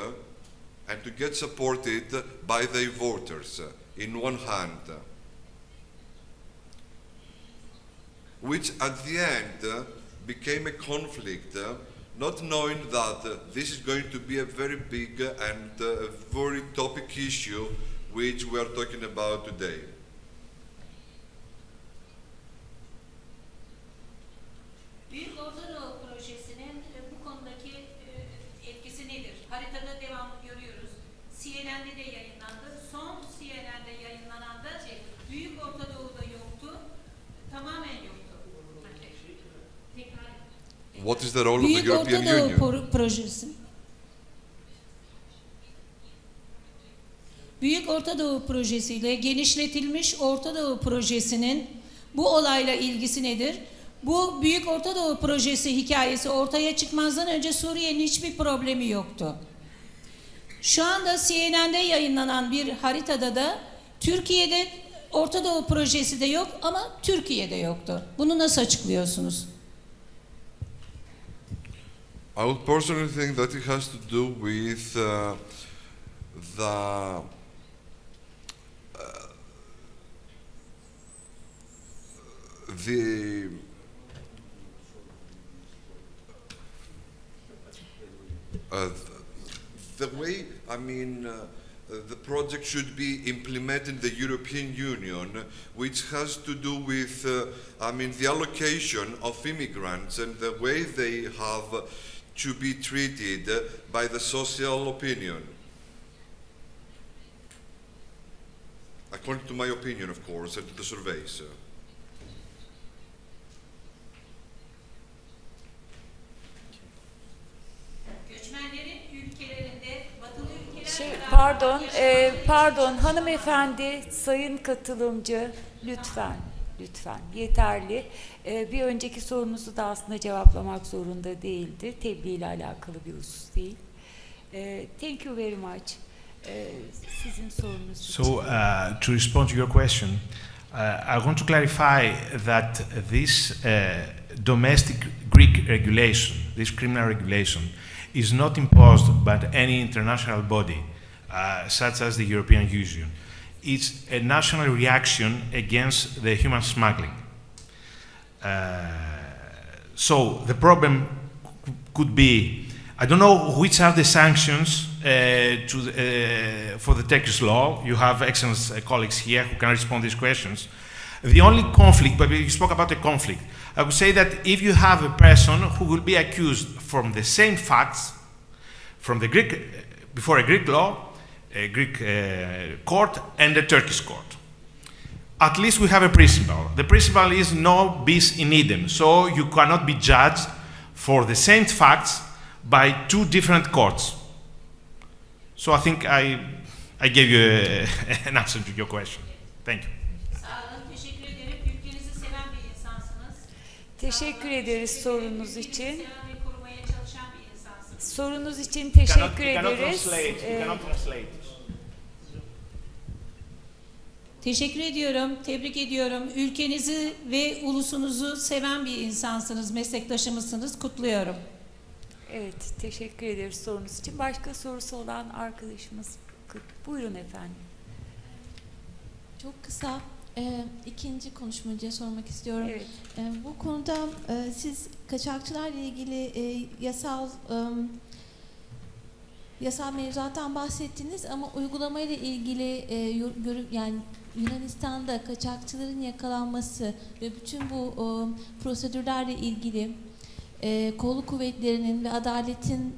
and to get supported by their voters in one hand, which at the end became a conflict, not knowing that this is going to be a very big and a very topic issue which we are talking about today. Büyük Orta Doğu Projesi'nin bu konudaki etkisi nedir? Haritada devamlı görüyoruz. CNN'de de yayınlandı. Son CNN'de yayınlanan da Büyük Orta Doğu'da yoktu. Tamamen yoktu. What is the role of the European Union? Büyük Orta Doğu Projesi. Büyük Orta Doğu Projesi ile genişletilmiş Orta Doğu Projesi'nin bu olayla ilgisi nedir? Bu Büyük Orta Doğu Projesi hikayesi ortaya çıkmazdan önce Suriye'nin hiçbir problemi yoktu. Şu anda CNN'de yayınlanan bir haritada da Türkiye'de Orta Doğu Projesi de yok ama Türkiye'de yoktu. Bunu nasıl açıklıyorsunuz? I would personally think that it has to do with the way, I mean, the project should be implemented in the European Union, which has to do with, I mean, the allocation of immigrants and the way they have to be treated by the social opinion. According to my opinion, of course, and to the surveys. Göçmenlerin ülkelerinde, batılı ülkeler Pardon hanımefendi, sayın katılımcı, lütfen yeterli. Bir önceki sorunuzu da aslında cevaplamak zorunda değildi. Tebliğ ile alakalı bir husus değil. Thank you very much. Sizin sorunuz. So, to respond to your question, I want to clarify that this domestic Greek regulation, this criminal regulation, is not imposed by any international body, such as the European Union. It's a national reaction against the human smuggling. So the problem could be, I don't know which are the sanctions for the Turkish law. You have excellent colleagues here who can respond to these questions. The only conflict, but you spoke about a conflict, I would say that if you have a person who will be accused from the same facts, from the Greek, before a Greek law, a Greek court and a Turkish court, at least we have a principle. The principle is no bis in idem, so you cannot be judged for the same facts by two different courts. So I think I gave you an answer to your question. Thank you. Sağ olun, teşekkür ederim. Ülkenizi seven bir insansınız. Teşekkür ederiz sorunuz için. Sorunuz için teşekkür ederiz. Teşekkür ediyorum, tebrik ediyorum. Ülkenizi ve ulusunuzu seven bir insansınız, meslektaşımızsınız. Kutluyorum. Evet, teşekkür ederiz sorunuz için. Başka sorusu olan arkadaşımız. Buyurun efendim. Çok kısa ikinci konuşmacıya sormak istiyorum. Evet. Bu konuda siz kaçakçılarla ilgili yasal mevzuattan bahsettiniz ama uygulamayla ilgili yani Yunanistan'da kaçakçıların yakalanması ve bütün bu prosedürlerle ilgili kolluk kuvvetlerinin ve adaletin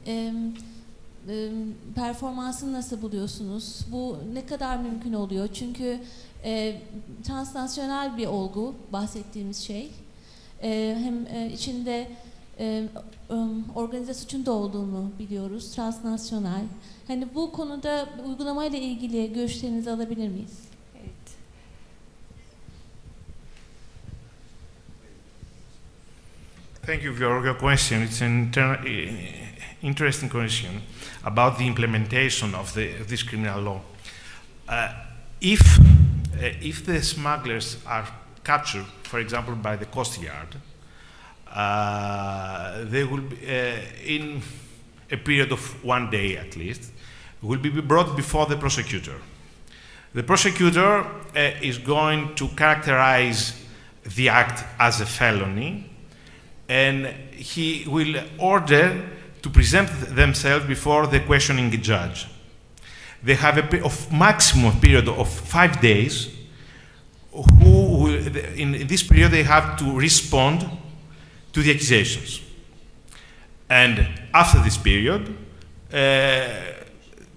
performansını nasıl buluyorsunuz? Bu ne kadar mümkün oluyor? Çünkü transnasyonel bir olgu bahsettiğimiz şey. Hem içinde organize suçun da olduğunu biliyoruz. Transnasyonel. Hani bu konuda uygulamayla ilgili görüşlerinizi alabilir miyiz? Evet. Thank you for your question. It's an interesting question about the implementation of this criminal law. If the smugglers are captured, for example, by the Coast Guard, they will be, in a period of 1 day at least, will be brought before the prosecutor. The prosecutor is going to characterize the act as a felony, and he will order to present themselves before the questioning judge. They have a maximum period of 5 days. In this period, they have to respond to the accusations. And after this period,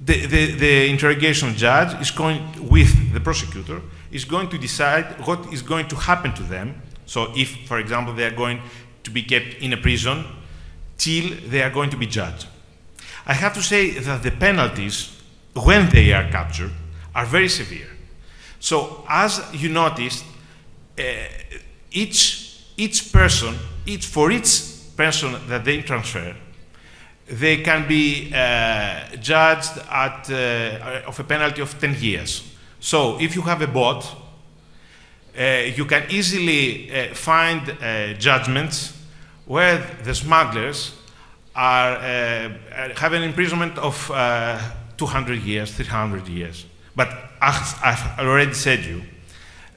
the interrogation judge is going, with the prosecutor, is going to decide what is going to happen to them. So if, for example, they are going to be kept in a prison till they are going to be judged. I have to say that the penalties, when they are captured, are very severe. So, as you noticed, for each person that they transfer, they can be judged at of a penalty of 10 years. So, if you have a boat, you can easily find judgments where the smugglers have an imprisonment of 200 years, 300 years. But as I've already said you,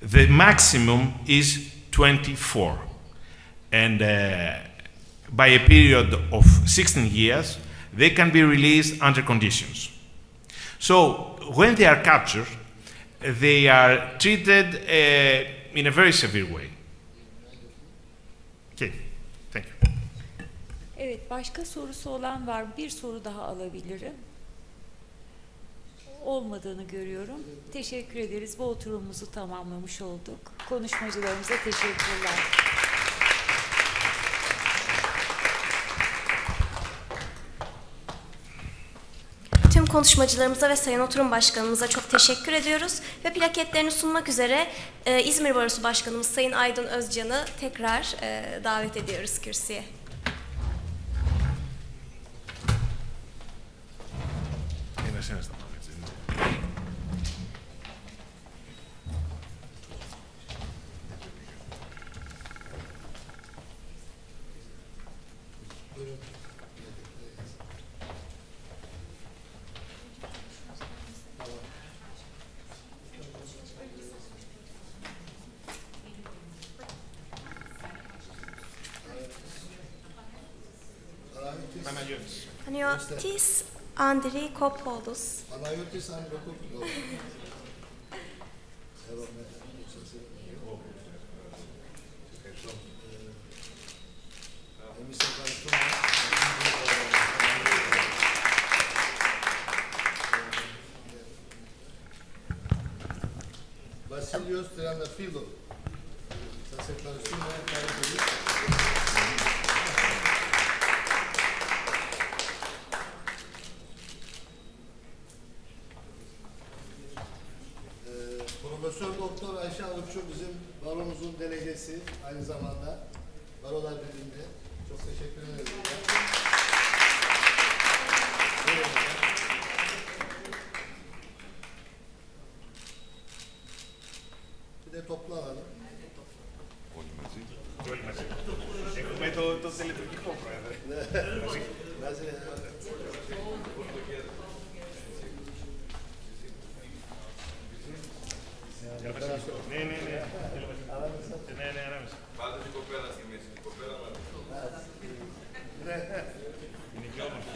the maximum is 24. And by a period of 16 years, they can be released under conditions. So when they are captured, they are treated in a very severe way. Okay, thank you. Evet, başka sorusu olan var mı? Bir soru daha alabilirim. Olmadığını görüyorum. Teşekkür ederiz. Bu oturumumuzu tamamlamış olduk. Konuşmacılarımıza teşekkürler. Tüm konuşmacılarımıza ve Sayın Oturum Başkanımıza çok teşekkür ediyoruz. Ve plaketlerini sunmak üzere İzmir Barosu Başkanımız Sayın Aydın Özcan'ı tekrar davet ediyoruz kürsüye. Panagiotis, Andrikopoulos. Panagiotis, Andrikopoulos. Av.Vasileios Trıantafyllou. Profesör Doktor Ayşe Havutcu bizim baromuzun delegesi aynı zamanda. Barolar Birliği'nde. Çok teşekkür ederim. Bir de toplu alalım. Έχουμε το τελετουργικό, Πρόεδρε. Ναι, ναι, ναι. Ναι, ναι, ανάμεσα. Πάτε την κοπέλα στη μέση. Την κοπέλα πάντα. Είναι και όμορφη.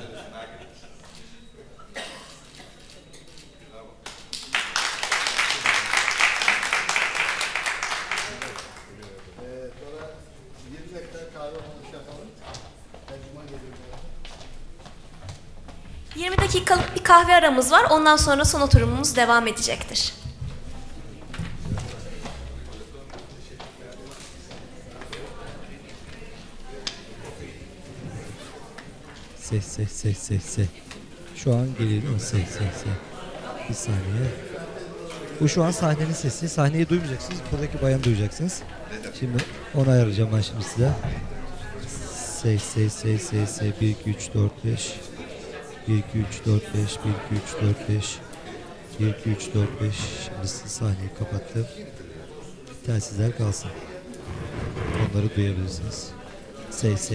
Sonra 20 dakika kahve olmuş yapalım. Tercüman geliyor. 20 dakikalık bir kahve aramız var. Ondan sonra son oturumumuz devam edecektir. Ses. Şu an geliyor değil mi? Ses. Bir saniye. Bu şu an sahnenin sesi. Sahneyi duymayacaksınız. Buradaki bayanı duyacaksınız. Şimdi onu ayarlayacağım ben şimdi size. Ses. 1, 2, 3, 4, 5. 1, 2, 3, 4, 5. 1, 2, 3, 4, 5. 1, 2, 3, 4, 5. Şimdi sahneyi kapattım. Telsizler kalsın. Onları duyabilirsiniz. Ses.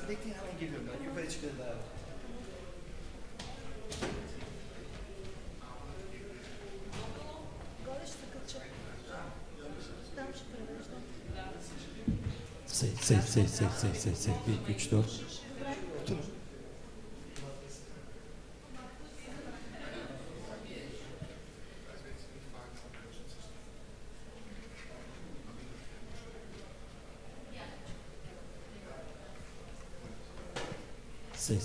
bekleyin, hemen geliyorum ben. Yukarı çıkarın abi. Say. 1, 2, 3, 4. Oturun. Say.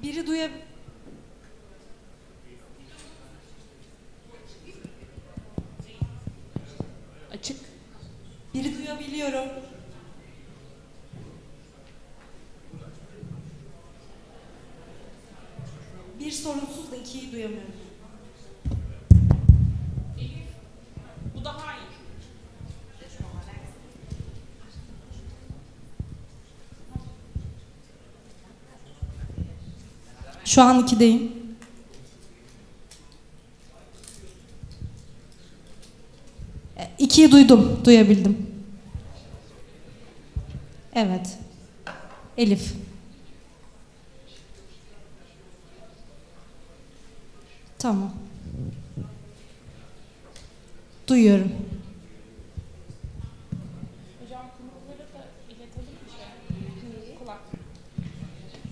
Biri duyab... Açık. Biri duyabiliyorum. Bir sorunsuz da ikiyi duyamıyorum. Bu daha iyi. Şu an 2'deyim. İkiyi duydum, duyabildim. Evet. Elif. Tamam. Duyuyorum. Hocam konukları da iletelim mi? Kulak.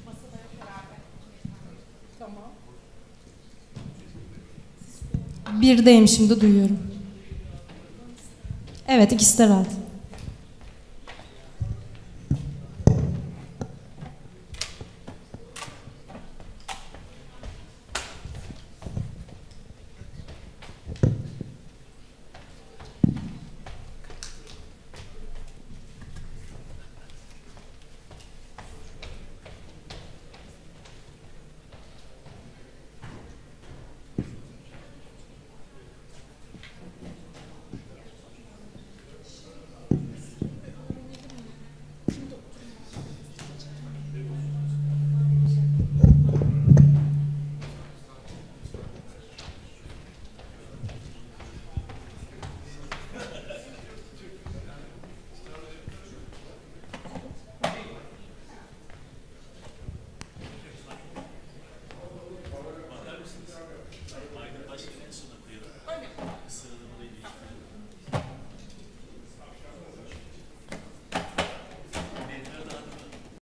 Masada yok herhalde. Tamam. Birdeyim şimdi, duyuyorum. Evet, ikisi de rahat.